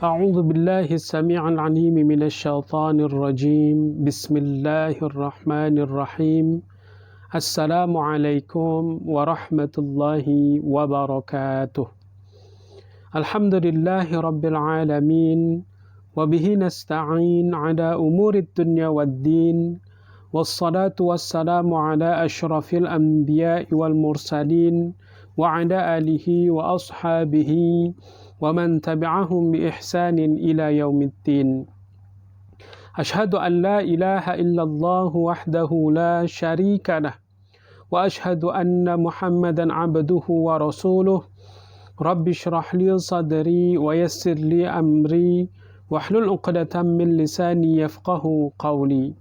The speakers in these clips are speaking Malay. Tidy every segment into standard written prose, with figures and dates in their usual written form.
أعوذ بالله السميع العليم من الشيطان الرجيم بسم الله الرحمن الرحيم السلام عليكم ورحمة الله وبركاته الحمد لله رب العالمين وبه نستعين على أمور الدنيا والدين والصلاة والسلام على أشرف الأنبياء والمرسلين وعلى آله وأصحابه ومن تبعهم بإحسان إلى يوم الدين أشهد أن لا إله إلا الله وحده لا شريك له وأشهد أن محمدا عبده ورسوله رب اشرح لي صدري ويسر لي أمري واحلل عقدة من لساني يفقه قولي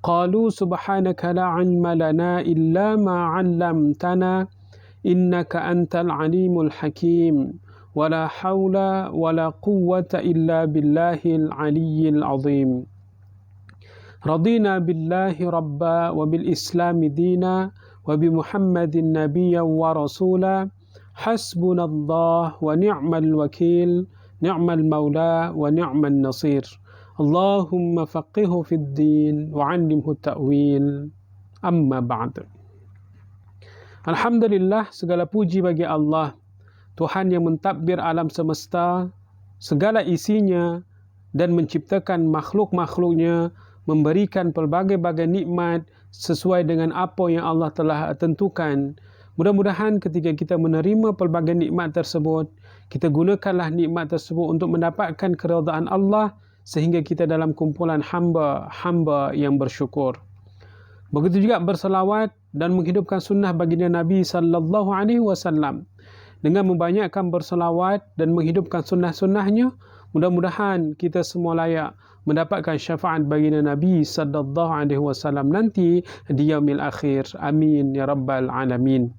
قالوا سبحانك لا علم لنا إلا ما علمتنا إنك أنت العليم الحكيم ولا حول ولا قوة إلا بالله العلي العظيم رضينا بالله ربا وبالإسلام دينا وبمحمد نبيا ورسولا حسبنا الله ونعم الوكيل نعم المولى ونعم النصير اللهم فقهه في الدين وعلمه التأويل أما بعد. Alhamdulillah, segala puji bagi Allah, Tuhan yang mentadbir alam semesta, segala isinya, dan menciptakan makhluk-makhluknya, memberikan pelbagai-bagai nikmat sesuai dengan apa yang Allah telah tentukan. Mudah-mudahan ketika kita menerima pelbagai nikmat tersebut, kita gunakanlah nikmat tersebut untuk mendapatkan keridaan Allah, sehingga kita dalam kumpulan hamba-hamba yang bersyukur. Begitu juga berselawat dan menghidupkan sunnah baginda Nabi sallallahu alaihi wasallam. Dengan membanyakkan berselawat dan menghidupkan sunnah-sunnahnya, mudah-mudahan kita semua layak mendapatkan syafaat baginda Nabi sallallahu alaihi wasallam nanti di yaumil akhir. Amin ya rabbal alamin.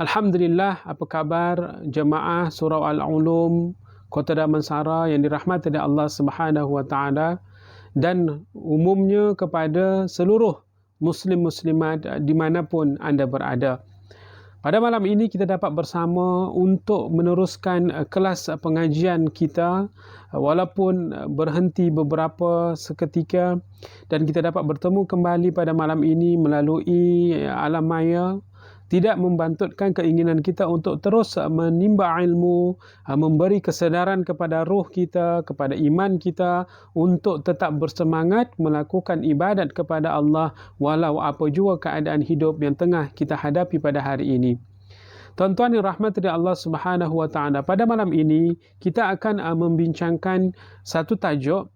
Alhamdulillah, apa kabar jemaah surau Al-Ulum Kota Damansara yang dirahmati oleh Allah Subhanahu wa taala, dan umumnya kepada seluruh muslim-muslimat dimanapun anda berada. Pada malam ini kita dapat bersama untuk meneruskan kelas pengajian kita, walaupun berhenti beberapa seketika, dan kita dapat bertemu kembali pada malam ini melalui alam maya. Tidak membantutkan keinginan kita untuk terus menimba ilmu, memberi kesedaran kepada roh kita, kepada iman kita, untuk tetap bersemangat melakukan ibadat kepada Allah walau apa jua keadaan hidup yang tengah kita hadapi pada hari ini. Tuan-tuan yang rahmati Allah Subhanahu wa taala, pada malam ini kita akan membincangkan satu tajuk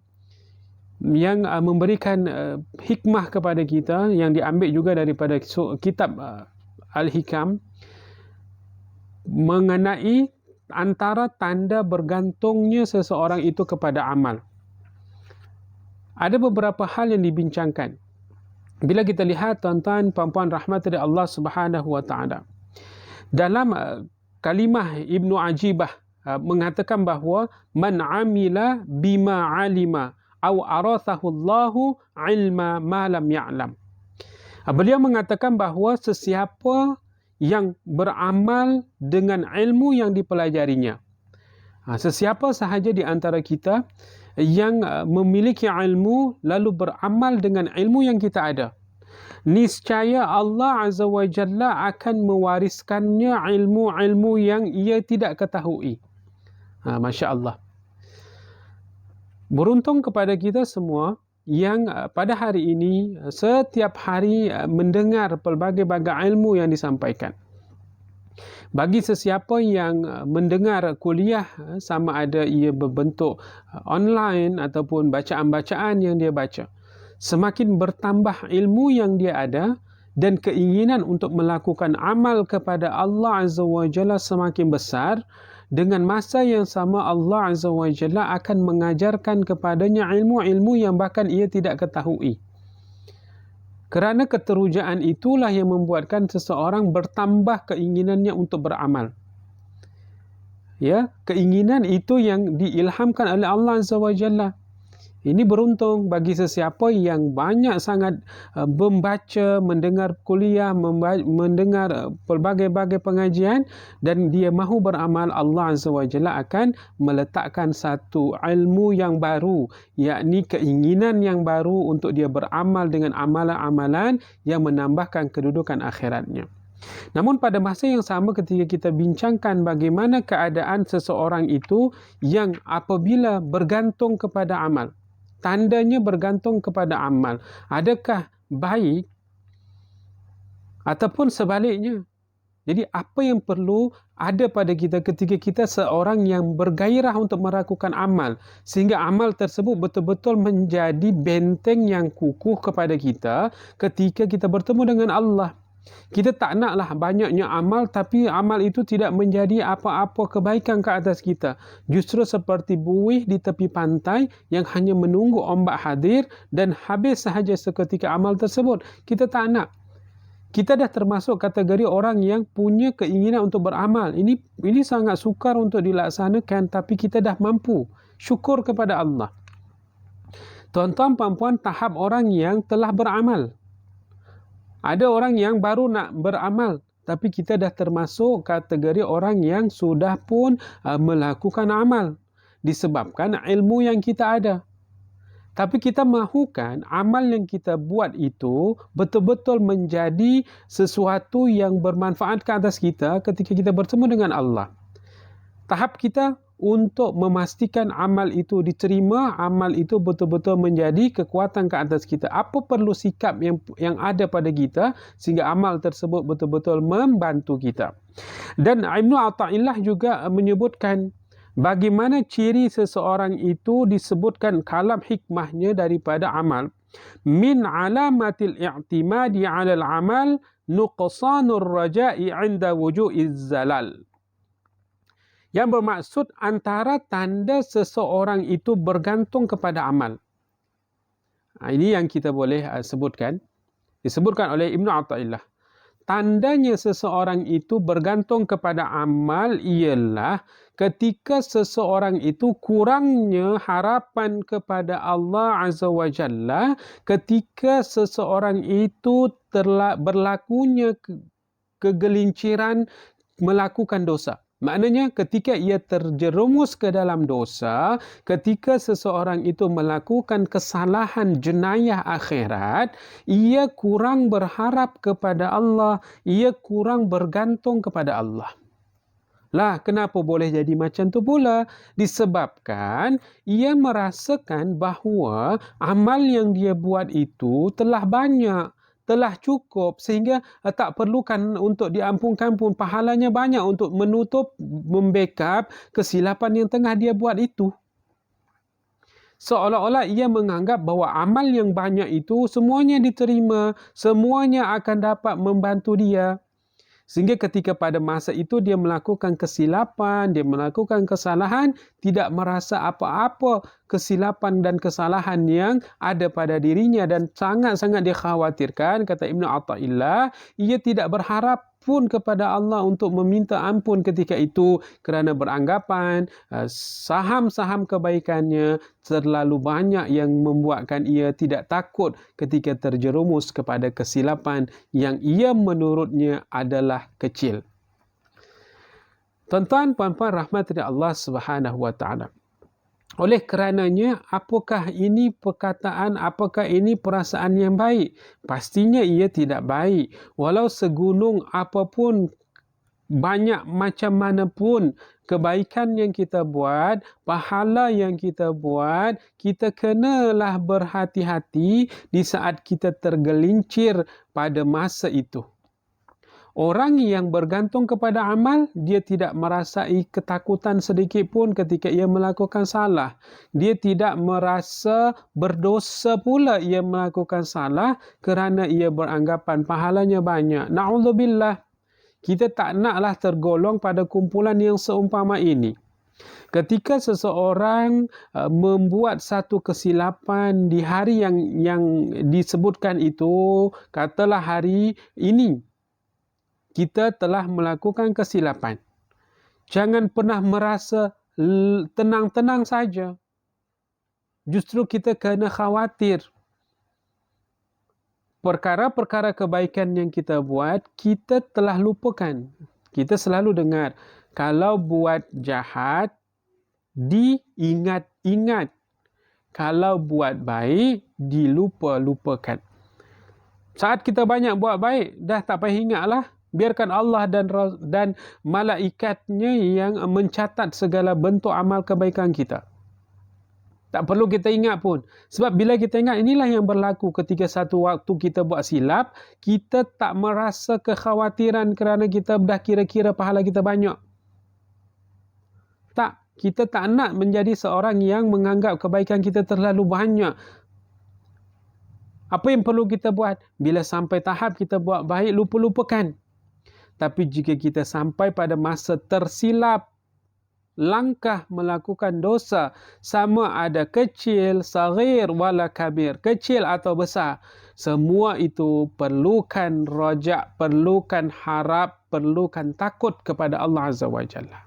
yang memberikan hikmah kepada kita, yang diambil juga daripada kitab Al-Hikam, mengenai antara tanda bergantungnya seseorang itu kepada amal. Ada beberapa hal yang dibincangkan. Bila kita lihat, tuan-tuan puan-puan rahmat dari Allah Subhanahu wa taala, dalam kalimah Ibnu Ajibah mengatakan bahawa man amila bima alima au arathahu Allahu ilma ma lam ya'lam. Beliau mengatakan bahawa sesiapa yang beramal dengan ilmu yang dipelajarinya, sesiapa sahaja di antara kita yang memiliki ilmu lalu beramal dengan ilmu yang kita ada, niscaya Allah Azza wa Jalla akan mewariskannya ilmu-ilmu yang ia tidak ketahui. Masya Allah. Beruntung kepada kita semua yang pada hari ini setiap hari mendengar pelbagai-bagai ilmu yang disampaikan. Bagi sesiapa yang mendengar kuliah, sama ada ia berbentuk online ataupun bacaan-bacaan yang dia baca, semakin bertambah ilmu yang dia ada, dan keinginan untuk melakukan amal kepada Allah Azza wa Jalla semakin besar. Dengan masa yang sama, Allah Azza wa Jalla akan mengajarkan kepadanya ilmu-ilmu yang bahkan ia tidak ketahui. Kerana keterujaan itulah yang membuatkan seseorang bertambah keinginannya untuk beramal. Ya, keinginan itu yang diilhamkan oleh Allah Azza wa Jalla. Ini beruntung bagi sesiapa yang banyak sangat membaca, mendengar kuliah, mendengar pelbagai-bagai pengajian dan dia mahu beramal. Allah Azza wa Jalla akan meletakkan satu ilmu yang baru, yakni keinginan yang baru untuk dia beramal dengan amalan-amalan yang menambahkan kedudukan akhiratnya. Namun pada masa yang sama ketika kita bincangkan bagaimana keadaan seseorang itu yang apabila bergantung kepada amal, tandanya bergantung kepada amal, adakah baik ataupun sebaliknya? Jadi apa yang perlu ada pada kita ketika kita seorang yang bergairah untuk melakukan amal, sehingga amal tersebut betul-betul menjadi benteng yang kukuh kepada kita ketika kita bertemu dengan Allah. Kita tak naklah banyaknya amal, tapi amal itu tidak menjadi apa-apa kebaikan ke atas kita. Justru seperti buih di tepi pantai yang hanya menunggu ombak hadir dan habis sahaja seketika amal tersebut. Kita tak nak. Kita dah termasuk kategori orang yang punya keinginan untuk beramal. Ini sangat sukar untuk dilaksanakan, tapi kita dah mampu. Syukur kepada Allah. Tuan-tuan, puan-puan, tahap orang yang telah beramal. Ada orang yang baru nak beramal, tapi kita dah termasuk kategori orang yang sudah pun melakukan amal disebabkan ilmu yang kita ada. Tapi kita mahukan amal yang kita buat itu betul-betul menjadi sesuatu yang bermanfaat ke atas kita ketika kita bertemu dengan Allah. Tahap kita untuk memastikan amal itu diterima, amal itu betul-betul menjadi kekuatan ke atas kita. Apa perlu sikap yang ada pada kita sehingga amal tersebut betul-betul membantu kita. Dan Ibnu Athaillah juga menyebutkan bagaimana ciri seseorang itu disebutkan kalam hikmahnya daripada amal. Min alamatil i'timadi 'alal amal nuqsanur raja'i 'inda wuju'iz zalal. Yang bermaksud antara tanda seseorang itu bergantung kepada amal. Ini yang kita boleh sebutkan. Disebutkan oleh Ibnu Athaillah. Tandanya seseorang itu bergantung kepada amal ialah ketika seseorang itu kurangnya harapan kepada Allah Azza wa Jalla, ketika seseorang itu berlakunya kegelinciran melakukan dosa. Maknanya ketika ia terjerumus ke dalam dosa, ketika seseorang itu melakukan kesalahan jenayah akhirat, ia kurang berharap kepada Allah, ia kurang bergantung kepada Allah. Lah, kenapa boleh jadi macam tu pula? Disebabkan ia merasakan bahawa amal yang dia buat itu telah banyak, telah cukup sehingga tak perlukan untuk diampunkan pun, pahalanya banyak untuk menutup, membackup kesilapan yang tengah dia buat itu. Seolah-olah ia menganggap bahawa amal yang banyak itu semuanya diterima, semuanya akan dapat membantu dia. Sehingga ketika pada masa itu dia melakukan kesilapan, dia melakukan kesalahan, tidak merasa apa-apa kesilapan dan kesalahan yang ada pada dirinya dan sangat-sangat dikhawatirkan, kata Ibnu Athaillah, ia tidak berharap pun kepada Allah untuk meminta ampun ketika itu kerana beranggapan saham-saham kebaikannya terlalu banyak yang membuatkan ia tidak takut ketika terjerumus kepada kesilapan yang ia menurutnya adalah kecil. Tuan-tuan, puan-puan rahmati Allah Subhanahu wa taala. Oleh kerananya, apakah ini perkataan, apakah ini perasaan yang baik? Pastinya ia tidak baik. Walau segunung apapun, banyak macam mana pun kebaikan yang kita buat, pahala yang kita buat, kita kenalah berhati-hati di saat kita tergelincir pada masa itu. Orang yang bergantung kepada amal, dia tidak merasai ketakutan sedikit pun ketika ia melakukan salah. Dia tidak merasa berdosa pula ia melakukan salah kerana ia beranggapan pahalanya banyak. Na'udzubillah. Kita tak naklah tergolong pada kumpulan yang seumpama ini. Ketika seseorang membuat satu kesilapan di hari yang disebutkan itu, katalah hari ini, kita telah melakukan kesilapan. Jangan pernah merasa tenang-tenang saja. Justru kita kena khawatir. Perkara-perkara kebaikan yang kita buat, kita telah lupakan. Kita selalu dengar, kalau buat jahat, diingat-ingat. Kalau buat baik, dilupa-lupakan. Saat kita banyak buat baik, dah tak payah ingatlah. Biarkan Allah dan malaikatnya yang mencatat segala bentuk amal kebaikan kita. Tak perlu kita ingat pun. Sebab bila kita ingat, inilah yang berlaku ketika satu waktu kita buat silap, kita tak merasa kekhawatiran kerana kita dah kira-kira pahala kita banyak. Tak, kita tak nak menjadi seorang yang menganggap kebaikan kita terlalu banyak. Apa yang perlu kita buat? Bila sampai tahap kita buat baik, lupa-lupakan. Tapi jika kita sampai pada masa tersilap, langkah melakukan dosa, sama ada kecil, saghir wala kabir, kecil atau besar, semua itu perlukan rajak, perlukan harap, perlukan takut kepada Allah Azza wa Jalla.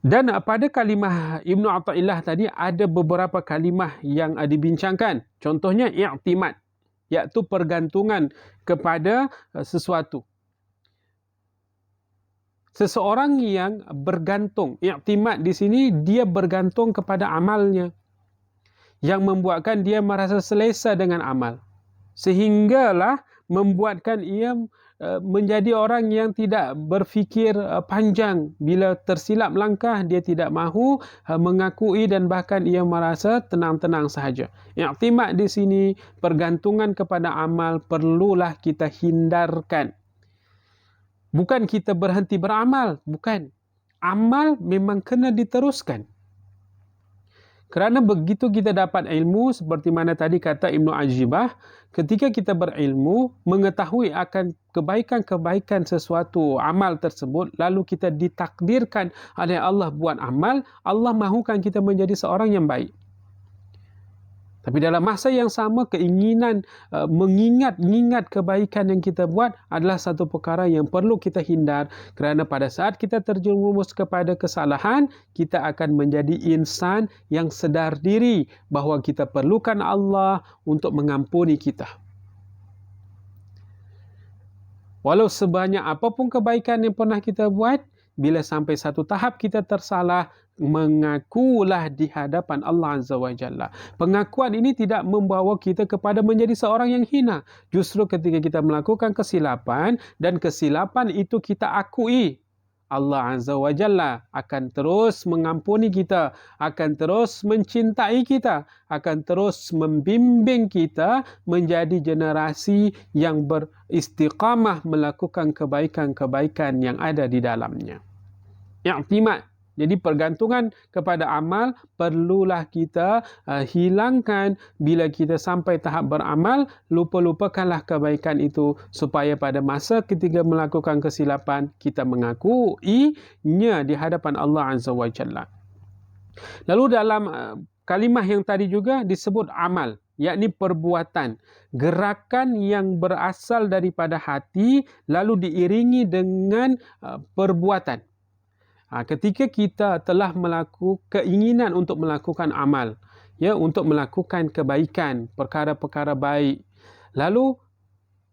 Dan pada kalimah Ibnu Athaillah tadi ada beberapa kalimah yang dibincangkan. Contohnya i'timad, iaitu pergantungan kepada sesuatu. Seseorang yang bergantung, i'timad di sini dia bergantung kepada amalnya, yang membuatkan dia merasa selesa dengan amal, sehinggalah membuatkan ia menjadi orang yang tidak berfikir panjang. Bila tersilap langkah, dia tidak mahu mengakui dan bahkan ia merasa tenang-tenang sahaja. I'timad di sini, pergantungan kepada amal, perlulah kita hindarkan. Bukan kita berhenti beramal, bukan. Amal memang kena diteruskan. Kerana begitu kita dapat ilmu, seperti mana tadi kata Ibnu Ajibah, ketika kita berilmu, mengetahui akan kebaikan-kebaikan sesuatu amal tersebut, lalu kita ditakdirkan oleh Allah buat amal, Allah mahukan kita menjadi seorang yang baik. Tapi dalam masa yang sama, keinginan mengingat kebaikan yang kita buat adalah satu perkara yang perlu kita hindar. Kerana pada saat kita terjerumus kepada kesalahan, kita akan menjadi insan yang sedar diri bahawa kita perlukan Allah untuk mengampuni kita. Walau sebanyak apapun kebaikan yang pernah kita buat, bila sampai satu tahap kita tersalah, mengakulah di hadapan Allah Azza wa Jalla. Pengakuan ini tidak membawa kita kepada menjadi seorang yang hina. Justru ketika kita melakukan kesilapan dan kesilapan itu kita akui, Allah Azza wa Jalla akan terus mengampuni kita, akan terus mencintai kita, akan terus membimbing kita menjadi generasi yang beristiqamah melakukan kebaikan-kebaikan yang ada di dalamnya. I'timad, jadi pergantungan kepada amal perlulah kita hilangkan. Bila kita sampai tahap beramal, lupa-lupakanlah kebaikan itu supaya pada masa ketika melakukan kesilapan, kita mengakuinya di hadapan Allah Azza wa Jalla. Lalu dalam kalimah yang tadi juga disebut amal, yakni perbuatan, gerakan yang berasal daripada hati lalu diiringi dengan perbuatan. Ketika kita telah melakukan keinginan untuk melakukan amal, ya, untuk melakukan kebaikan, perkara-perkara baik, lalu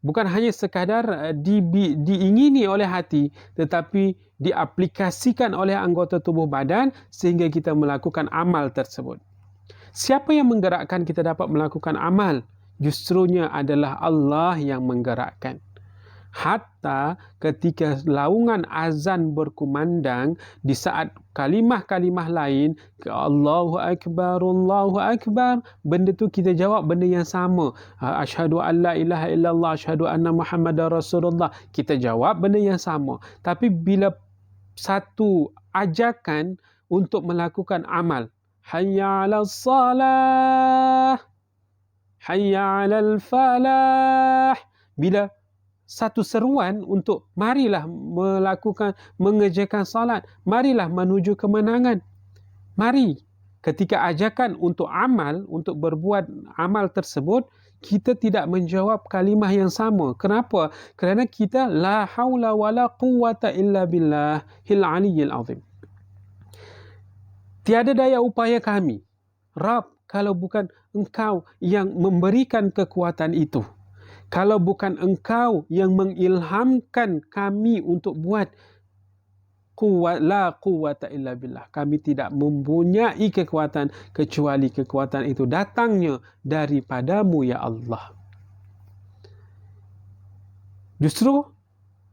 bukan hanya sekadar diingini oleh hati, tetapi diaplikasikan oleh anggota tubuh badan sehingga kita melakukan amal tersebut. Siapa yang menggerakkan kita dapat melakukan amal? Justrunya adalah Allah yang menggerakkan. Hatta ketika laungan azan berkumandang, di saat kalimah-kalimah lain, Allahu Akbar, benda tu kita jawab benda yang sama. Asyhadu an la ilaha illallah, asyhadu anna Muhammadar Rasulullah. Kita jawab benda yang sama. Tapi bila satu ajakan untuk melakukan amal, hayya 'alas salah, hayya 'alal falah, bila satu seruan untuk marilah mengerjakan salat, marilah menuju kemenangan. Mari. Ketika ajakan untuk amal, untuk berbuat amal tersebut, kita tidak menjawab kalimah yang sama. Kenapa? Kerana kita la haula wala quwwata illa billahil aliyyil azim. Tiada daya upaya kami Rab, kalau bukan Engkau yang memberikan kekuatan itu, kalau bukan Engkau yang mengilhamkan kami untuk buat, la quwwata illa billah, kami tidak mempunyai kekuatan kecuali kekuatan itu datangnya daripadamu ya Allah. Justru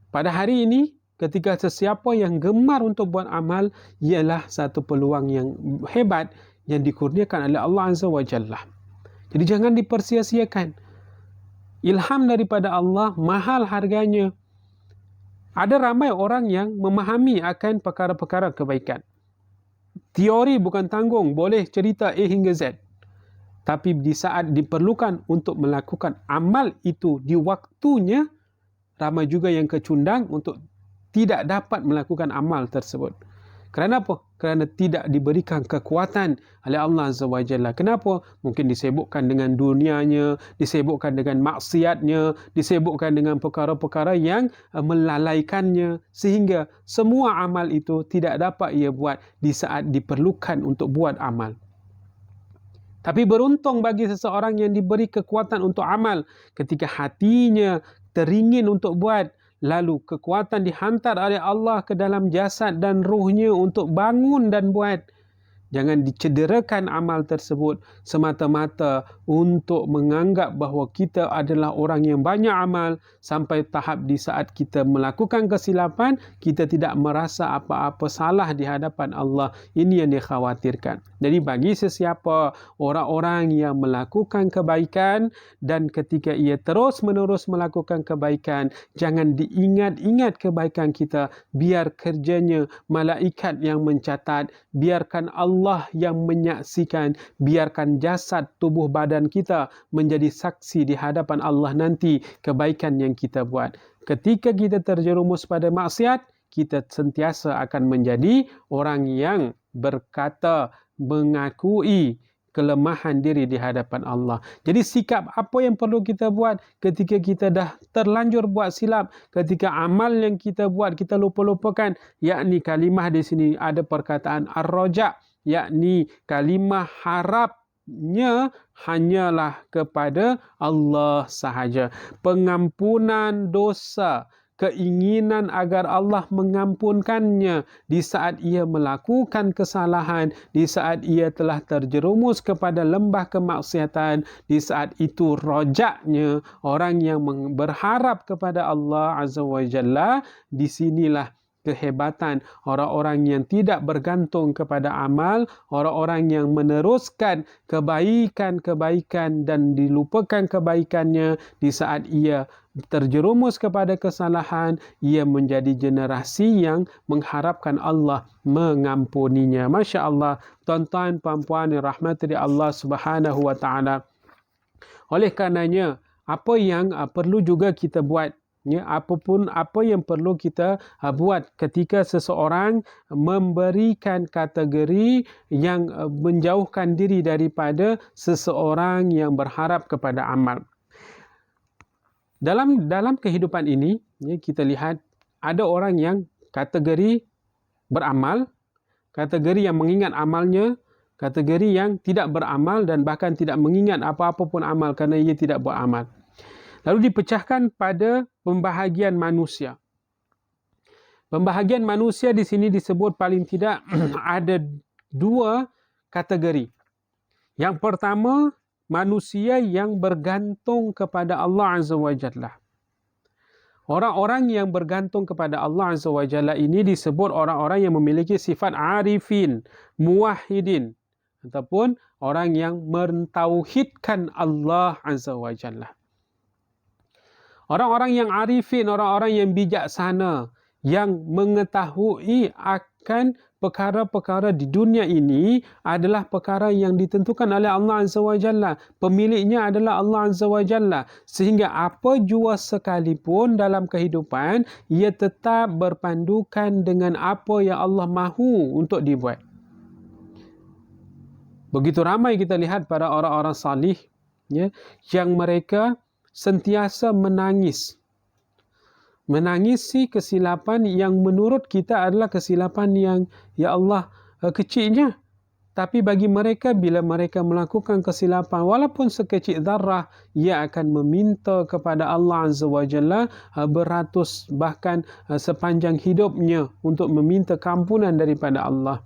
pada hari ini, ketika sesiapa yang gemar untuk buat amal, ialah satu peluang yang hebat yang dikurniakan oleh Allah Azza wa Jalla. Jadi jangan dipersia-siakan. Ilham daripada Allah mahal harganya. Ada ramai orang yang memahami akan perkara-perkara kebaikan. Teori bukan tanggung, boleh cerita A hingga Z. Tapi di saat diperlukan untuk melakukan amal itu di waktunya, ramai juga yang kecundang untuk tidak dapat melakukan amal tersebut. Kerana apa? Kerana tidak diberikan kekuatan oleh Allah Azza wa Jalla. Kenapa? Mungkin disibukkan dengan dunianya, disibukkan dengan maksiatnya, disibukkan dengan perkara-perkara yang melalaikannya, sehingga semua amal itu tidak dapat ia buat di saat diperlukan untuk buat amal. Tapi beruntung bagi seseorang yang diberi kekuatan untuk amal, ketika hatinya teringin untuk buat, lalu kekuatan dihantar oleh Allah ke dalam jasad dan ruhnya untuk bangun dan buat. Jangan dicederakan amal tersebut semata-mata untuk menganggap bahawa kita adalah orang yang banyak amal, sampai tahap di saat kita melakukan kesilapan, kita tidak merasa apa-apa salah di hadapan Allah. Ini yang dikhawatirkan. Jadi bagi sesiapa orang-orang yang melakukan kebaikan, dan ketika ia terus-menerus melakukan kebaikan, jangan diingat-ingat kebaikan kita. Biar kerjanya malaikat yang mencatat, biarkan Allah yang menyaksikan, biarkan jasad tubuh badan kita menjadi saksi di hadapan Allah nanti kebaikan yang kita buat. Ketika kita terjerumus pada maksiat, kita sentiasa akan menjadi orang yang berkata, mengakui kelemahan diri di hadapan Allah. Jadi sikap apa yang perlu kita buat ketika kita dah terlanjur buat silap, ketika amal yang kita buat kita lupa-lupakan, yakni kalimah di sini ada perkataan ar-raja, yakni kalimah harapnya hanyalah kepada Allah sahaja. Pengampunan dosa, keinginan agar Allah mengampunkannya di saat ia melakukan kesalahan, di saat ia telah terjerumus kepada lembah kemaksiatan, di saat itu rojaknya orang yang berharap kepada Allah Azza wa Jalla. Di sinilah kehebatan orang-orang yang tidak bergantung kepada amal, orang-orang yang meneruskan kebaikan-kebaikan dan dilupakan kebaikannya di saat ia terjerumus kepada kesalahan, ia menjadi generasi yang mengharapkan Allah mengampuninya. Masya Allah, tuan-tuan, puan-puan yang rahmati Allah Subhanahu wa Ta'ala. Oleh karenanya, apa yang perlu juga kita buat, ya, apa yang perlu kita buat ketika seseorang memberikan kategori yang menjauhkan diri daripada seseorang yang berharap kepada amal. Dalam kehidupan ini, ya, kita lihat ada orang yang kategori beramal, kategori yang mengingat amalnya, kategori yang tidak beramal dan bahkan tidak mengingat apa-apa pun amal kerana ia tidak buat amal. Lalu dipecahkan pada pembahagian manusia. Pembahagian manusia di sini disebut paling tidak ada dua kategori. Yang pertama, manusia yang bergantung kepada Allah Azza wa Jalla. Orang-orang yang bergantung kepada Allah Azza wa Jalla ini disebut orang-orang yang memiliki sifat arifin, muwahhidin, ataupun orang yang mentauhidkan Allah Azza wa Jalla. Orang-orang yang arifin, orang-orang yang bijaksana, yang mengetahui akan perkara-perkara di dunia ini adalah perkara yang ditentukan oleh Allah Azza wa Jalla. Pemiliknya adalah Allah Azza wa Jalla. Sehingga apa jua sekalipun dalam kehidupan, ia tetap berpandukan dengan apa yang Allah mahu untuk dibuat. Begitu ramai kita lihat para orang-orang salih, ya, yang mereka sentiasa menangisi kesilapan yang menurut kita adalah kesilapan yang, ya Allah, kecilnya. Tapi bagi mereka, bila mereka melakukan kesilapan walaupun sekecil zarrah, ia akan meminta kepada Allah Azza wa Jalla beratus bahkan sepanjang hidupnya untuk meminta keampunan daripada Allah.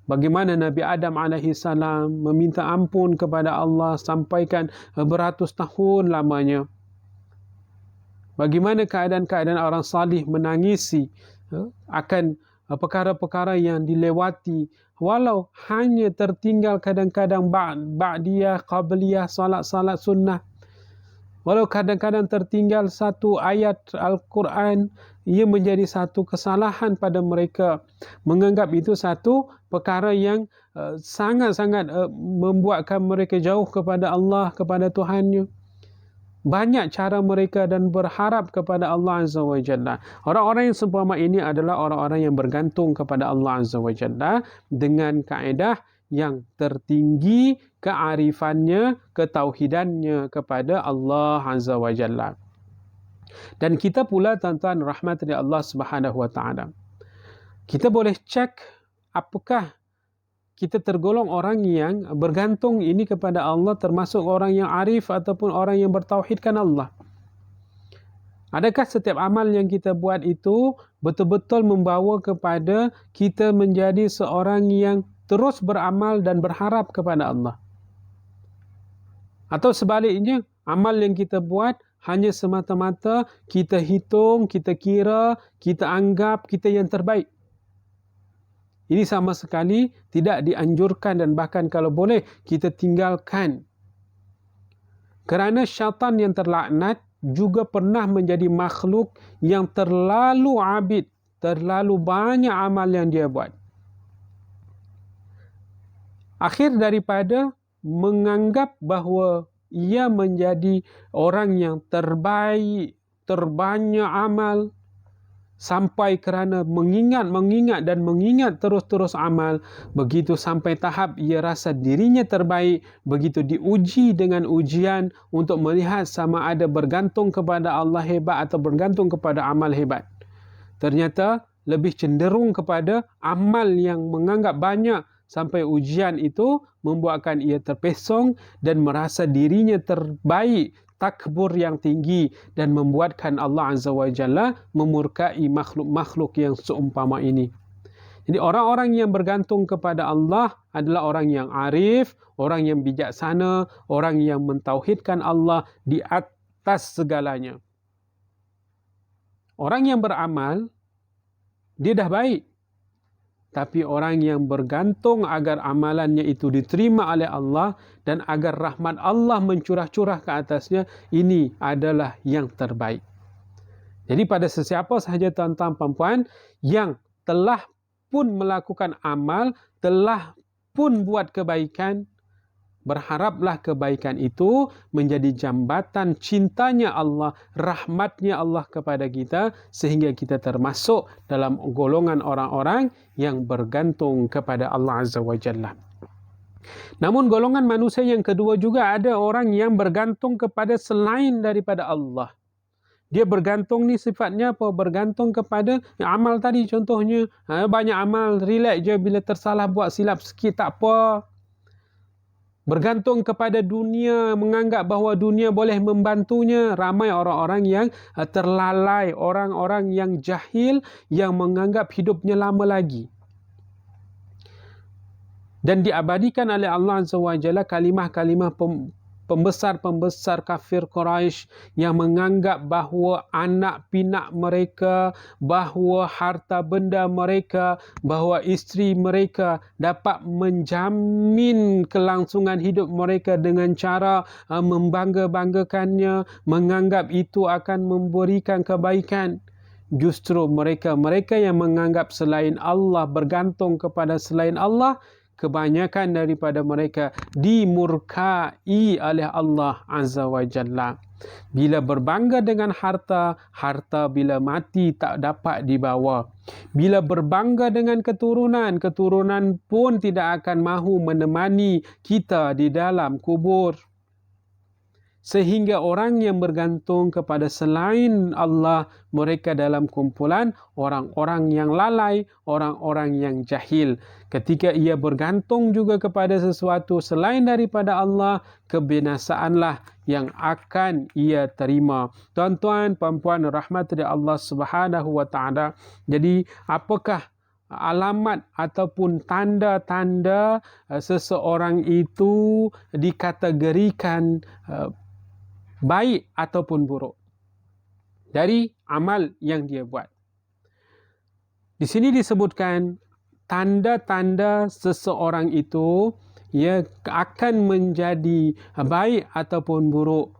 Bagaimana Nabi Adam alaihi salam meminta ampun kepada Allah sampaikan beratus tahun lamanya. Bagaimana keadaan-keadaan orang salih menangisi akan perkara-perkara yang dilewati, walau hanya tertinggal kadang-kadang ba'diyah, qabliyah, salat-salat sunnah. Walau kadang-kadang tertinggal satu ayat Al-Quran, ia menjadi satu kesalahan pada mereka. Menganggap itu satu perkara yang sangat-sangat membuatkan mereka jauh kepada Allah, kepada Tuhannya. Banyak cara mereka dan berharap kepada Allah Azza wa Jalla. Orang-orang yang seumpama ini adalah orang-orang yang bergantung kepada Allah Azza wa Jalla dengan kaedah yang tertinggi kearifannya, ketauhidannya kepada Allah Azza wa Jalla. Dan kita pula tuan-tuan rahmat dari Allah Subhanahu wa taala. Kita boleh cek apakah kita tergolong orang yang bergantung ini kepada Allah, termasuk orang yang arif ataupun orang yang bertauhidkan Allah. Adakah setiap amal yang kita buat itu betul-betul membawa kepada kita menjadi seorang yang terus beramal dan berharap kepada Allah? Atau sebaliknya, amal yang kita buat hanya semata-mata kita hitung, kita kira, kita anggap kita yang terbaik. Ini sama sekali tidak dianjurkan dan bahkan kalau boleh kita tinggalkan. Kerana syaitan yang terlaknat juga pernah menjadi makhluk yang terlalu abid, terlalu banyak amal yang dia buat. Akhir daripada menganggap bahawa ia menjadi orang yang terbaik, terbanyak amal, sampai kerana mengingat dan mengingat terus-terus amal, begitu sampai tahap ia rasa dirinya terbaik, begitu diuji dengan ujian untuk melihat sama ada bergantung kepada Allah hebat atau bergantung kepada amal hebat. Ternyata lebih cenderung kepada amal yang menganggap banyak sampai ujian itu membuatkan ia terpesong dan merasa dirinya terbaik, takbur yang tinggi dan membuatkan Allah Azza wa Jalla memurkai makhluk-makhluk yang seumpama ini. Jadi orang-orang yang bergantung kepada Allah adalah orang yang arif, orang yang bijaksana, orang yang mentauhidkan Allah di atas segalanya. Orang yang beramal, dia dah baik. Tapi orang yang bergantung agar amalannya itu diterima oleh Allah dan agar rahmat Allah mencurah-curah ke atasnya, ini adalah yang terbaik. Jadi pada sesiapa sahaja tuan-tuan puan-puan yang telah pun melakukan amal, telah pun buat kebaikan, berharaplah kebaikan itu menjadi jambatan cintanya Allah, rahmatnya Allah kepada kita, sehingga kita termasuk dalam golongan orang-orang yang bergantung kepada Allah Azza wa Jalla. Namun golongan manusia yang kedua juga ada orang yang bergantung kepada selain daripada Allah. Dia bergantung ni sifatnya apa? Bergantung kepada amal tadi contohnya. Banyak amal, relax je, bila tersalah buat silap sikit tak apa. Bergantung kepada dunia, menganggap bahawa dunia boleh membantunya. Ramai orang-orang yang terlalai, orang-orang yang jahil, yang menganggap hidupnya lama lagi. Dan diabadikan oleh Allah Azza wa Jalla kalimah-kalimah pembesar-pembesar kafir Quraisy yang menganggap bahawa anak pinak mereka, bahawa harta benda mereka, bahawa isteri mereka dapat menjamin kelangsungan hidup mereka dengan cara membangga-banggakannya, menganggap itu akan memberikan kebaikan. Justru mereka yang menganggap selain Allah, bergantung kepada selain Allah, kebanyakan daripada mereka dimurkai oleh Allah Azza wa Jalla. Bila berbangga dengan harta, harta bila mati tak dapat dibawa. Bila berbangga dengan keturunan, keturunan pun tidak akan mahu menemani kita di dalam kubur. sehingga orang yang bergantung kepada selain Allah, mereka dalam kumpulan orang-orang yang lalai, orang-orang yang jahil. Ketika ia bergantung juga kepada sesuatu selain daripada Allah, kebinasaanlah yang akan ia terima. Tuan-tuan, puan-puan, rahmat dari Allah Subhanahu wa taala. Jadi, apakah alamat ataupun tanda-tanda seseorang itu dikategorikan baik ataupun buruk dari amal yang dia buat? Di sini disebutkan tanda-tanda seseorang itu ia akan menjadi baik ataupun buruk.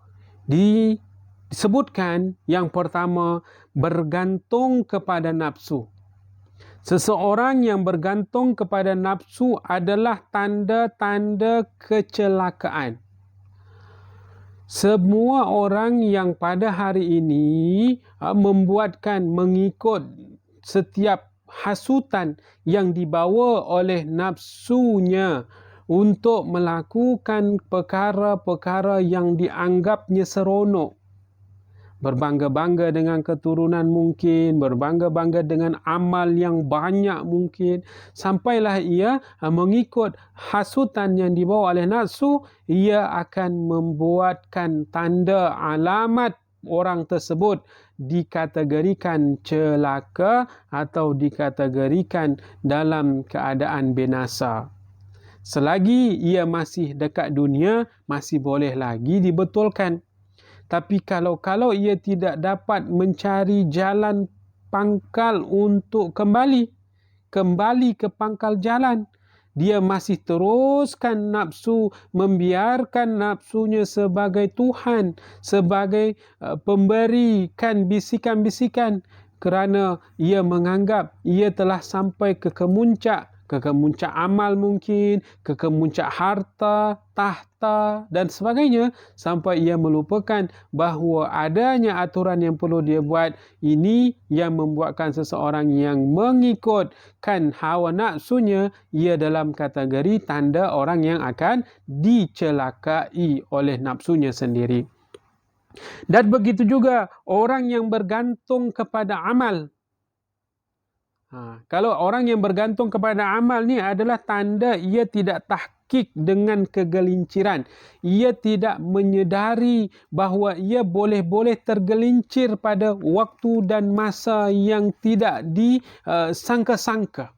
Disebutkan yang pertama, bergantung kepada nafsu. Seseorang yang bergantung kepada nafsu adalah tanda-tanda kecelakaan. Semua orang yang pada hari ini mengikut setiap hasutan yang dibawa oleh nafsunya untuk melakukan perkara-perkara yang dianggapnya seronok. Berbangga-bangga dengan keturunan mungkin, berbangga-bangga dengan amal yang banyak mungkin, sampailah ia mengikut hasutan yang dibawa oleh nafsu, ia akan membuatkan tanda alamat orang tersebut dikategorikan celaka atau dikategorikan dalam keadaan binasa. Selagi ia masih dekat dunia, masih boleh lagi dibetulkan. Tapi kalau ia tidak dapat mencari jalan pangkal untuk kembali ke pangkal jalan, dia masih teruskan nafsu, membiarkan nafsunya sebagai Tuhan, sebagai pemberikan bisikan-bisikan, kerana ia menganggap ia telah sampai ke kemuncak amal mungkin, ke kemuncak harta, tahta dan sebagainya, sampai ia melupakan bahawa adanya aturan yang perlu dia buat. Ini yang membuatkan seseorang yang mengikutkan hawa nafsunya, ia dalam kategori tanda orang yang akan dicelakai oleh nafsunya sendiri. Dan begitu juga orang yang bergantung kepada amal. Kalau orang yang bergantung kepada amal ni adalah tanda ia tidak tahqiq dengan kegelinciran. Ia tidak menyedari bahawa ia boleh-boleh tergelincir pada waktu dan masa yang tidak disangka-sangka.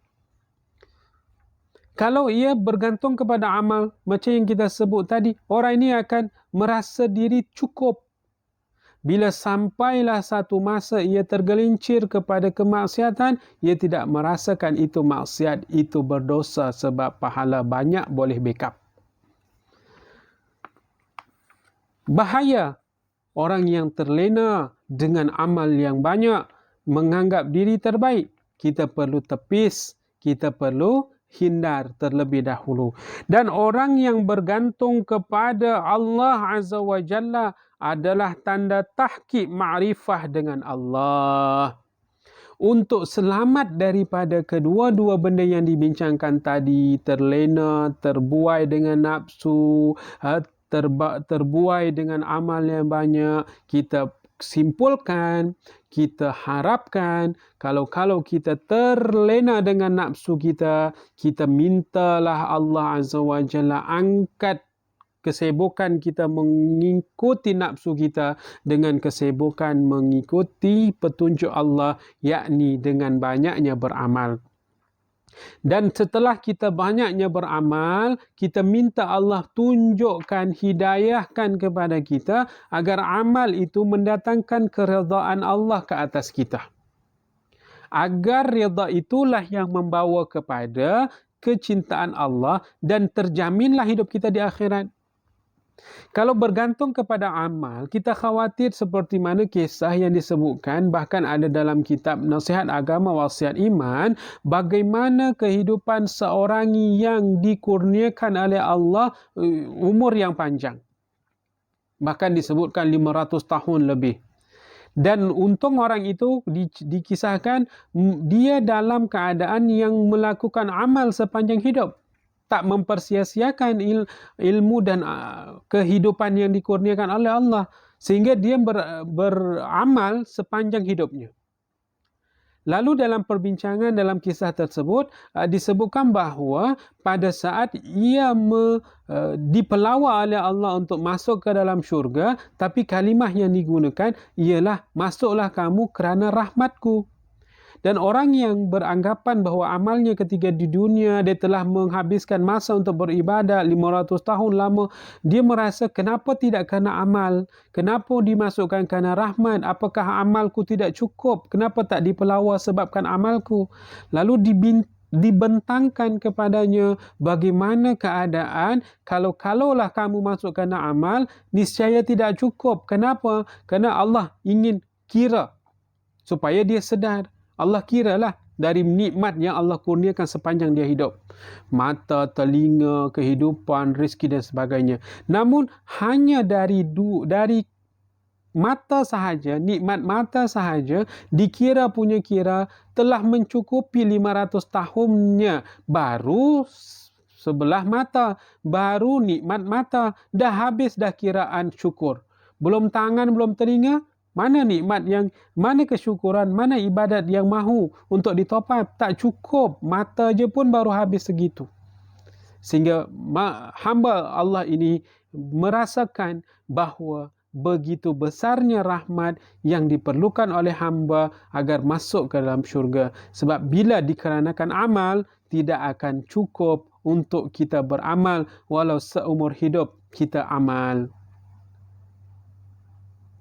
Kalau ia bergantung kepada amal, macam yang kita sebut tadi, orang ini akan merasa diri cukup. Bila sampailah satu masa ia tergelincir kepada kemaksiatan, ia tidak merasakan itu maksiat, itu berdosa sebab pahala banyak boleh backup. Bahaya orang yang terlena dengan amal yang banyak, menganggap diri terbaik. Kita perlu tepis, kita perlu hindar terlebih dahulu. Dan orang yang bergantung kepada Allah Azza wa Jalla adalah tanda tahqiq ma'rifah dengan Allah. Untuk selamat daripada kedua-dua benda yang dibincangkan tadi, terlena, terbuai dengan nafsu, terbuai dengan amal yang banyak, kita simpulkan, kita harapkan, kalau kita terlena dengan nafsu kita mintalah Allah Azza wa Jalla angkat kesibukan kita mengikuti nafsu kita dengan kesibukan mengikuti petunjuk Allah, yakni dengan banyaknya beramal. Dan setelah kita banyaknya beramal, kita minta Allah tunjukkan, hidayahkan kepada kita agar amal itu mendatangkan keredaan Allah ke atas kita. Agar redha itulah yang membawa kepada kecintaan Allah dan terjaminlah hidup kita di akhirat. Kalau bergantung kepada amal, kita khawatir seperti mana kisah yang disebutkan, bahkan ada dalam kitab Nasihat Agama Wasiat Iman, bagaimana kehidupan seorang yang dikurniakan oleh Allah umur yang panjang. Bahkan disebutkan 500 tahun lebih. Dan untung orang itu dikisahkan dia dalam keadaan yang melakukan amal sepanjang hidup. tak mempersia-siakan ilmu dan kehidupan yang dikurniakan oleh Allah, sehingga dia beramal sepanjang hidupnya. Lalu dalam perbincangan dalam kisah tersebut disebutkan bahawa pada saat ia dipelawa oleh Allah untuk masuk ke dalam syurga, tapi kalimah yang digunakan ialah masuklah kamu kerana rahmatku. Dan orang yang beranggapan bahawa amalnya ketika di dunia dia telah menghabiskan masa untuk beribadat 500 tahun lama, dia merasa kenapa tidak kerana amal? Kenapa dimasukkan kerana rahmat? Apakah amalku tidak cukup? Kenapa tak dipelawa sebabkan amalku? Lalu dibentangkan kepadanya bagaimana keadaan kalaulah kamu masuk kerana amal, niscaya tidak cukup. Kenapa? Kerana Allah ingin kira supaya dia sedar. Allah kiralah dari nikmat yang Allah kurniakan sepanjang dia hidup. Mata, telinga, kehidupan, rezeki dan sebagainya. Namun hanya dari mata sahaja, nikmat mata sahaja, dikira punya kira telah mencukupi 500 tahunnya. Baru sebelah mata, baru nikmat mata. Dah habis dah kiraan syukur. Belum tangan, belum telinga. Mana nikmat mana kesyukuran, mana ibadat yang mahu untuk ditop up? Tak cukup. Mata je pun baru habis segitu. Sehingga hamba Allah ini merasakan bahawa begitu besarnya rahmat yang diperlukan oleh hamba agar masuk ke dalam syurga. Sebab bila dikarenakan amal, tidak akan cukup untuk kita beramal walau seumur hidup kita amal.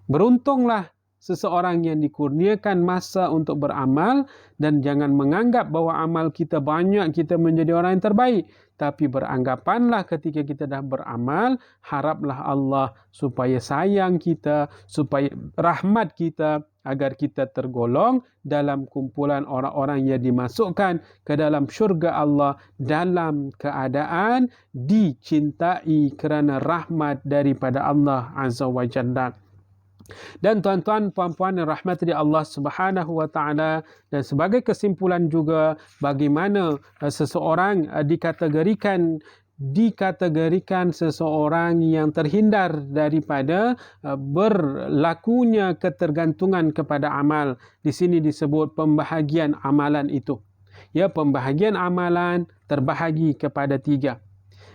Beruntunglah seseorang yang dikurniakan masa untuk beramal, dan jangan menganggap bahawa amal kita banyak, kita menjadi orang yang terbaik. Tapi beranggapanlah ketika kita dah beramal, haraplah Allah supaya sayang kita, supaya rahmat kita, agar kita tergolong dalam kumpulan orang-orang yang dimasukkan ke dalam syurga Allah dalam keadaan dicintai kerana rahmat daripada Allah Azza wa Jalla. Dan tuan-tuan, puan-puan yang rahmati Allah Subhanahu wa taala, dan sebagai kesimpulan juga bagaimana seseorang dikategorikan seseorang yang terhindar daripada berlakunya ketergantungan kepada amal. Di sini disebut pembahagian amalan itu. Ya, pembahagian amalan terbahagi kepada 3.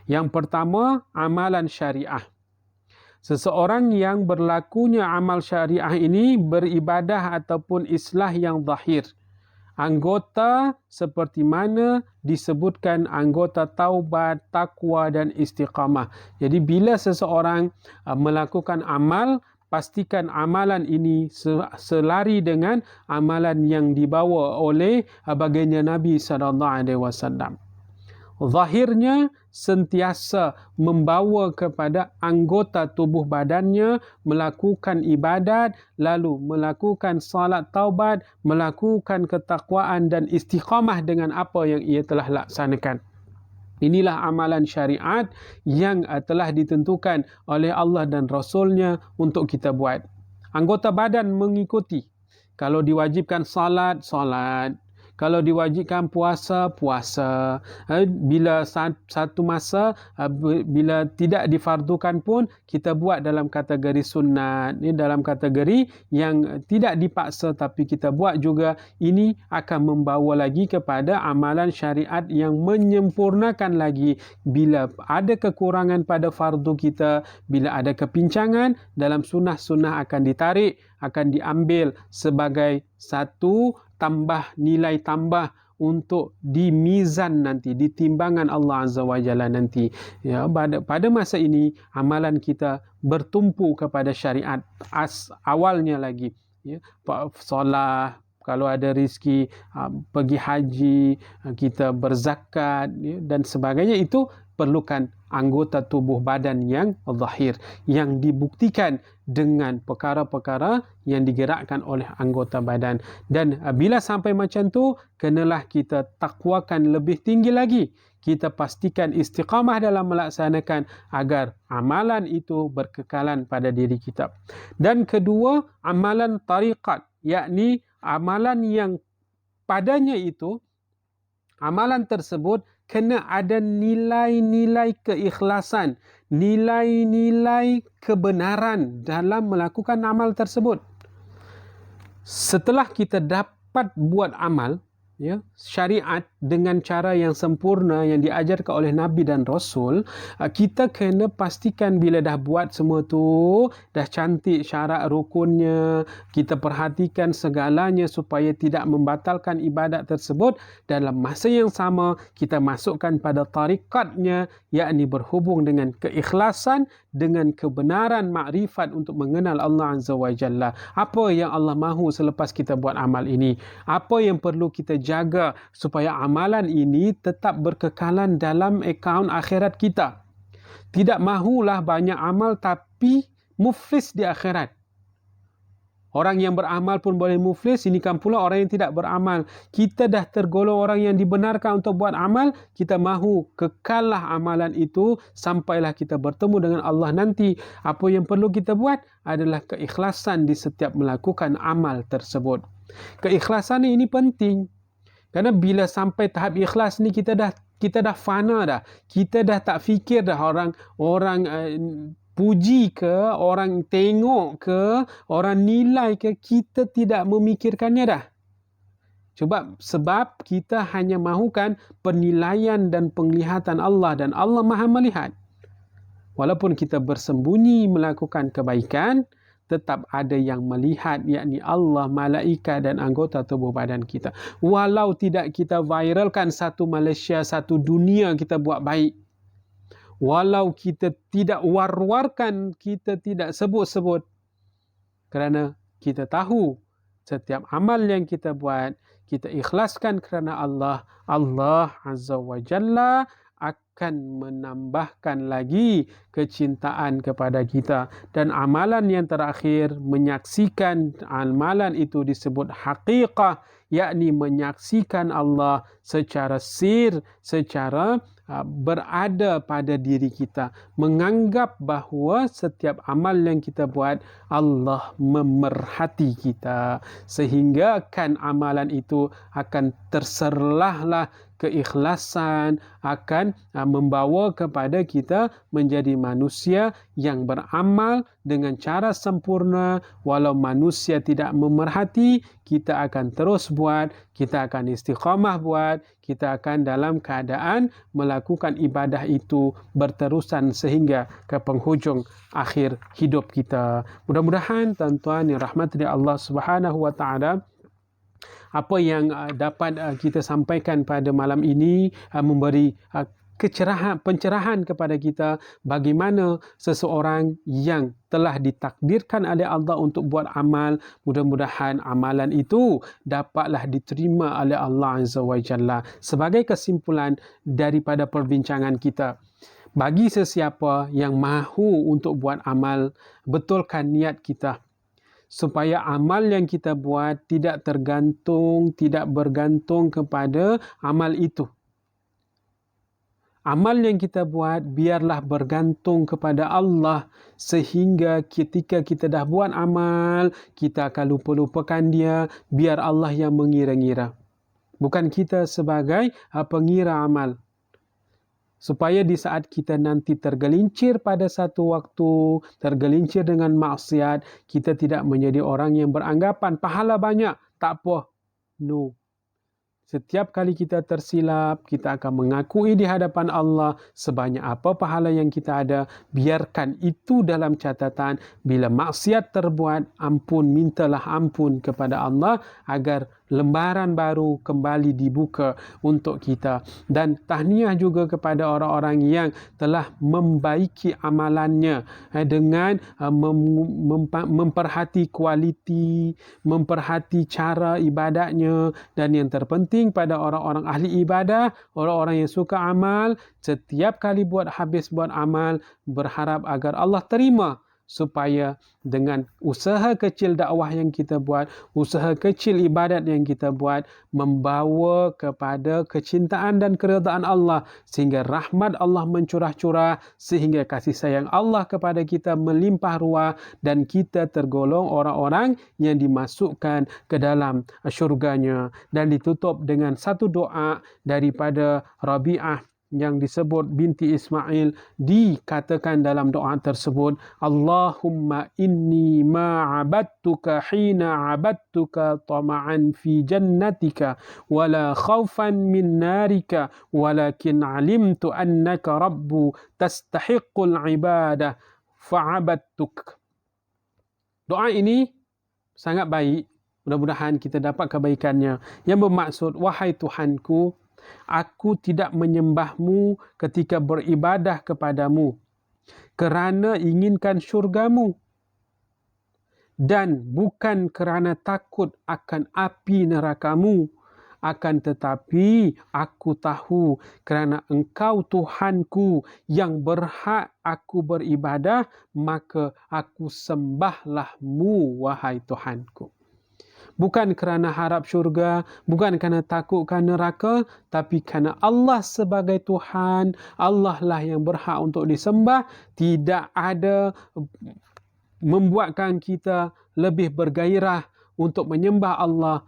Yang pertama, amalan syariah. Seseorang yang berlakunya amal syariah ini beribadah ataupun islah yang zahir. Anggota seperti mana disebutkan anggota taubat, takwa dan istiqamah. Jadi bila seseorang melakukan amal, pastikan amalan ini selari dengan amalan yang dibawa oleh baginda Nabi SAW. Zahirnya sentiasa membawa kepada anggota tubuh badannya melakukan ibadat, lalu melakukan salat taubat, melakukan ketakwaan dan istiqamah dengan apa yang ia telah laksanakan. Inilah amalan syariat yang telah ditentukan oleh Allah dan Rasulnya untuk kita buat. Anggota badan mengikuti. Kalau diwajibkan salat, salat. Kalau diwajibkan puasa, puasa. Bila satu masa, bila tidak difardukan pun, kita buat dalam kategori sunat. Dalam kategori yang tidak dipaksa tapi kita buat juga. Ini akan membawa lagi kepada amalan syariat yang menyempurnakan lagi. Bila ada kekurangan pada fardu kita, bila ada kepincangan, dalam sunnah-sunnah akan ditarik, akan diambil sebagai satu nilai tambah untuk di mizan nanti, di timbangan Allah Azza wa Jalla nanti. Ya, pada masa ini amalan kita bertumpu kepada syariat awalnya lagi. Ya, solat, kalau ada rezeki, pergi haji, kita berzakat, ya, dan sebagainya, itu perlukan anggota tubuh badan yang zahir, yang dibuktikan dengan perkara-perkara yang digerakkan oleh anggota badan. Dan bila sampai macam tu, kenalah kita takwakan lebih tinggi lagi. Kita pastikan istiqamah dalam melaksanakan agar amalan itu berkekalan pada diri kita. Dan kedua, amalan tariqat, yakni amalan yang padanya itu, amalan tersebut kena ada nilai-nilai keikhlasan, nilai-nilai kebenaran dalam melakukan amal tersebut. Setelah kita dapat buat amal, syariat dengan cara yang sempurna yang diajarkan oleh Nabi dan Rasul, kita kena pastikan bila dah buat semua tu, dah cantik syarat rukunnya, kita perhatikan segalanya supaya tidak membatalkan ibadat tersebut. Dalam masa yang sama, kita masukkan pada tarikatnya, yakni berhubung dengan keikhlasan, dengan kebenaran makrifat untuk mengenal Allah Azza wa Jalla. Apa yang Allah mahu selepas kita buat amal ini? Apa yang perlu kita jaga supaya amalan ini tetap berkekalan dalam akaun akhirat kita? Tidak mahulah banyak amal tapi muflis di akhirat. Orang yang beramal pun boleh muflis, ini kan pula orang yang tidak beramal. Kita dah tergolong orang yang dibenarkan untuk buat amal, kita mahu kekallah amalan itu sampailah kita bertemu dengan Allah nanti. Apa yang perlu kita buat adalah keikhlasan di setiap melakukan amal tersebut. Keikhlasan ini penting. Kerana bila sampai tahap ikhlas ni kita dah fana dah. Kita dah tak fikir dah orang puji ke, orang tengok ke, orang nilai ke, kita tidak memikirkannya dah. Sebab kita hanya mahukan penilaian dan penglihatan Allah, dan Allah Maha melihat. Walaupun kita bersembunyi melakukan kebaikan, tetap ada yang melihat, yakni Allah, malaikat dan anggota tubuh badan kita. Walau tidak kita viralkan satu Malaysia, satu dunia kita buat baik, walau kita tidak war-warkan, kita tidak sebut-sebut, kerana kita tahu setiap amal yang kita buat, kita ikhlaskan kerana Allah, Allah Azza wa Jalla akan menambahkan lagi kecintaan kepada kita. Dan amalan yang terakhir, menyaksikan amalan itu disebut haqiqah, yakni menyaksikan Allah secara sir, secara berada pada diri kita, menganggap bahawa setiap amal yang kita buat Allah memerhati kita, sehingga kan amalan itu akan terserlahlah keikhlasan, akan membawa kepada kita menjadi manusia yang beramal dengan cara sempurna. Walau manusia tidak memerhati, kita akan terus buat, kita akan istiqamah buat, kita akan dalam keadaan melakukan ibadah itu berterusan sehingga ke penghujung akhir hidup kita. Mudah-mudahan tuan-tuan yang rahmati Allah Subhanahu wa taala, apa yang dapat kita sampaikan pada malam ini memberi pencerahan kepada kita bagaimana seseorang yang telah ditakdirkan oleh Allah untuk buat amal, mudah-mudahan amalan itu dapatlah diterima oleh Allah Azza wa Jalla. Sebagai kesimpulan daripada perbincangan kita, bagi sesiapa yang mahu untuk buat amal, betulkan niat kita supaya amal yang kita buat tidak bergantung kepada amal itu. Amal yang kita buat biarlah bergantung kepada Allah, sehingga ketika kita dah buat amal, kita akan lupa-lupakan dia, biar Allah yang mengira-ngira. Bukan kita sebagai pengira amal. Supaya di saat kita nanti tergelincir pada satu waktu, tergelincir dengan maksiat, kita tidak menjadi orang yang beranggapan pahala banyak, tak apa. No. Setiap kali kita tersilap, kita akan mengakui di hadapan Allah sebanyak apa pahala yang kita ada. Biarkan itu dalam catatan. Bila maksiat terbuat, mintalah ampun kepada Allah agar lembaran baru kembali dibuka untuk kita. Dan tahniah juga kepada orang-orang yang telah membaiki amalannya dengan memperhati kualiti, memperhati cara ibadatnya, dan yang terpenting pada orang-orang ahli ibadah, orang-orang yang suka amal, setiap kali habis buat amal, berharap agar Allah terima supaya dengan usaha kecil dakwah yang kita buat, usaha kecil ibadat yang kita buat, membawa kepada kecintaan dan keredaan Allah, sehingga rahmat Allah mencurah-curah, sehingga kasih sayang Allah kepada kita melimpah ruah, dan kita tergolong orang-orang yang dimasukkan ke dalam syurganya. Dan ditutup dengan satu doa daripada Rabi'ah yang disebut binti Ismail, dikatakan dalam doa tersebut, Allahumma inni ma'abadtuka hina abadtuka tama'an fi jannatika wala khawfan min narika walakin alimtu annaka rabbu tastahiqqul ibadah fa'abadtuk. Doa ini sangat baik, mudah-mudahan kita dapat kebaikannya, yang bermaksud, wahai Tuhanku, aku tidak menyembahmu ketika beribadah kepadamu kerana inginkan syurgamu, dan bukan kerana takut akan api nerakamu, akan tetapi aku tahu kerana Engkau Tuhanku yang berhak aku beribadah, maka aku sembahlah-Mu, wahai Tuhanku. Bukan kerana harap syurga, bukan kerana takut kerana neraka, tapi kerana Allah sebagai Tuhan, Allah lah yang berhak untuk disembah. Tidak ada membuatkan kita lebih bergairah untuk menyembah Allah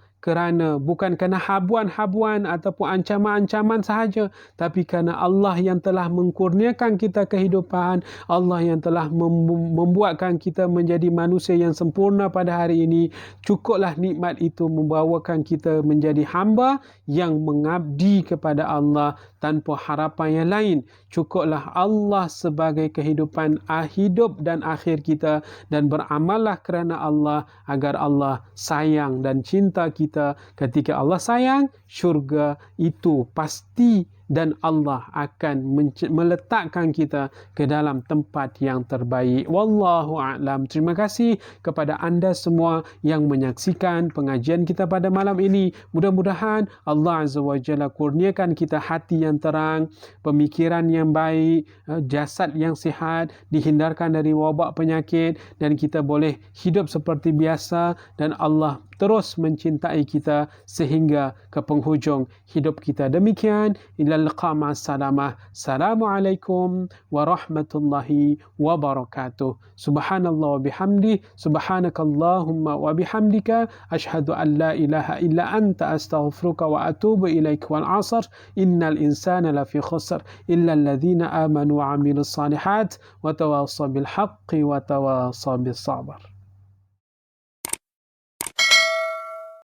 bukan kerana habuan-habuan ataupun ancaman-ancaman sahaja, tapi kerana Allah yang telah mengkurniakan kita kehidupan, Allah yang telah membuatkan kita menjadi manusia yang sempurna pada hari ini. Cukuplah nikmat itu membawakan kita menjadi hamba yang mengabdi kepada Allah tanpa harapan yang lain. Cukuplah Allah sebagai kehidupan hidup dan akhir kita, dan beramallah kerana Allah agar Allah sayang dan cinta kita. Ketika Allah sayang, syurga itu pasti, dan Allah akan meletakkan kita ke dalam tempat yang terbaik. Wallahu a'lam. Terima kasih kepada anda semua yang menyaksikan pengajian kita pada malam ini. Mudah-mudahan Allah Azza wa Jalla kurniakan kita hati yang terang, pemikiran yang baik, jasad yang sihat, dihindarkan dari wabak penyakit, dan kita boleh hidup seperti biasa, dan Allah terus mencintai kita sehingga ke penghujung hidup kita. Demikian, ila liqa ma'as-salamah. Assalamualaikum warahmatullahi wabarakatuh. Subhanallah wa bihamdi, subhanakallahumma wa bihamdika, ashhadu an la ilaha illa anta, astaghfiruka wa atubu ilaik. Wal 'asr, innal insana lafi khusr illa alladhina amanu wa 'amilus salihat wa tawassaw bil haqqi wa tawassaw bis sabr.